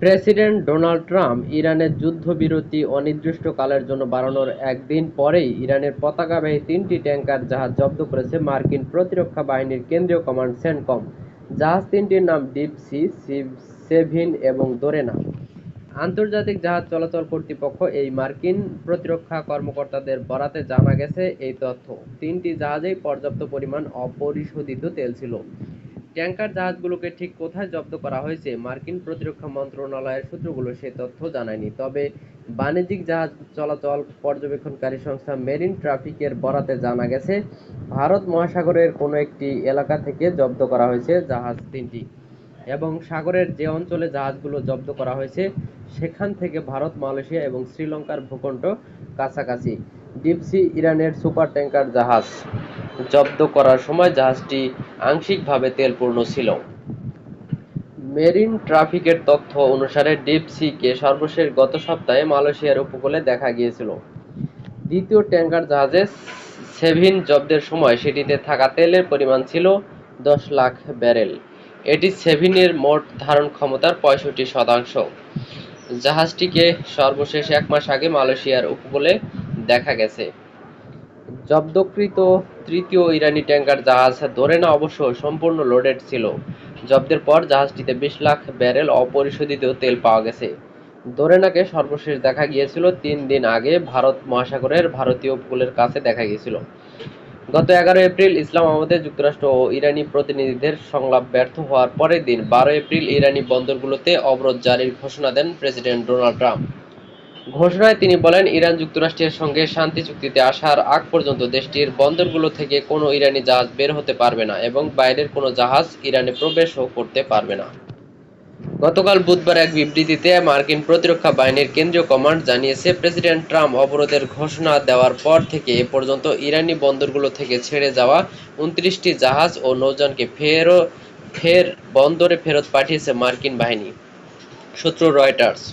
President Donald Trump ইরানের যুদ্ধবিরতি অনির্দিষ্টকালের জন্য বাড়ানোর একদিন পরেই ইরানের পতাকাবাহী ৩টি ট্যাংকার জাহাজ জব্দ করেছে মার্কিন প্রতিরক্ষা বাহিনীর কেন্দ্রীয় কমান্ড সেন্টকম। জাহাজ তিনটির নাম ডিপ সি, সেভিন এবং দোরেনা। আন্তর্জাতিক জাহাজ চলাচল কর্তৃপক্ষ এই মার্কিন প্রতিরক্ষা কর্মকর্তাদের বরাতে জানা গেছে এই তথ্য। তিনটি জাহাজেই পর্যাপ্ত পরিমাণ অপরিশোধিত তেল ছিল। ট্যাংকার জাহাজগুলোকে ঠিক কোথায় জব্দ করা হয়েছে মার্কিন প্রতিরক্ষা মন্ত্রণালয়ের সূত্রগুলো সে তথ্য জানায়নি। তবে বাণিজ্যিক জাহাজ চলাচল পর্যবেক্ষণকারী সংস্থা মেরিন ট্রাফিকের বরাতে জানা গেছে ভারত মহাসাগরের কোনো একটি এলাকা থেকে জব্দ করা হয়েছে জাহাজ তিনটি, এবং সাগরের যে অঞ্চলে জাহাজগুলো জব্দ করা হয়েছে সেখান থেকে ভারত, মালয়েশিয়া এবং শ্রীলঙ্কার ভূখণ্ড কাছাকাছি। ডিপসি ইরানের সুপার ট্যাংকার জাহাজ জব্দ করার সময় জাহাজটি আংশিকভাবে তেলপূর্ণ ছিল। মেরিন ট্রাফিকের তথ্য অনুসারে ডিপ সি-কে সর্বশেষ গত সপ্তাহে মালয়েশিয়ার উপকূলে দেখা গিয়েছিল। দ্বিতীয় ট্যাংকার জাহাজে সেভিন জব্দের সময় সেটিতে থাকা তেলের পরিমাণ ছিল 10 লাখ ব্যারেল। এটি সেভিনের মোট ধারণ ক্ষমতার 65%। জাহাজটিকে সর্বশেষ 1 মাস আগে মালয়েশিয়ার উপকূলে দেখা গেছে। জব্দকৃত তৃতীয় ইরানি ট্যাংকার জাহাজ দোরেনা অবশ্য সম্পূর্ণ লোডেড ছিল। জব্দের পর জাহাজটিতে 20 লাখ ব্যারেল অপরিশোধিত তেল পাওয়া গেছে। দোরেনাকে সর্বশেষ দেখা গিয়েছিল 3 দিন আগে ভারত মহাসাগরের ভারতীয় উপকূলের কাছে দেখা গিয়েছিল। গত 11 এপ্রিল ইসলামাবাদে যুক্তরাষ্ট্র ও ইরানি প্রতিনিধিদের সংলাপ ব্যর্থ হওয়ার পরের দিন 12 এপ্রিল ইরানি বন্দরগুলোতে অবরোধ জারির ঘোষণা দেন প্রেসিডেন্ট ডোনাল্ড ট্রাম্প। ঘোষণায় তিনি বলেন, ইরান যুক্তরাষ্ট্রের সঙ্গে শান্তি চুক্তিতে আসার আগ পর্যন্ত দেশটির বন্দরগুলো থেকে কোনো ইরানি জাহাজ বের হতে পারবে না এবং বাইরের কোনো জাহাজ ইরানে প্রবেশও করতে পারবে না। গতকাল বুধবার এক বিবৃতিতে মার্কিন প্রতিরক্ষা বাহিনীর কেন্দ্রীয় কমান্ড জানিয়েছে, প্রেসিডেন্ট ট্রাম্প অবরোধের ঘোষণা দেওয়ার পর থেকে এ পর্যন্ত ইরানি বন্দরগুলো থেকে ছেড়ে যাওয়া 29টি জাহাজ ও নৌযানকে ফের বন্দরে ফেরত পাঠিয়েছে মার্কিন বাহিনী। সূত্র রয়টার্স।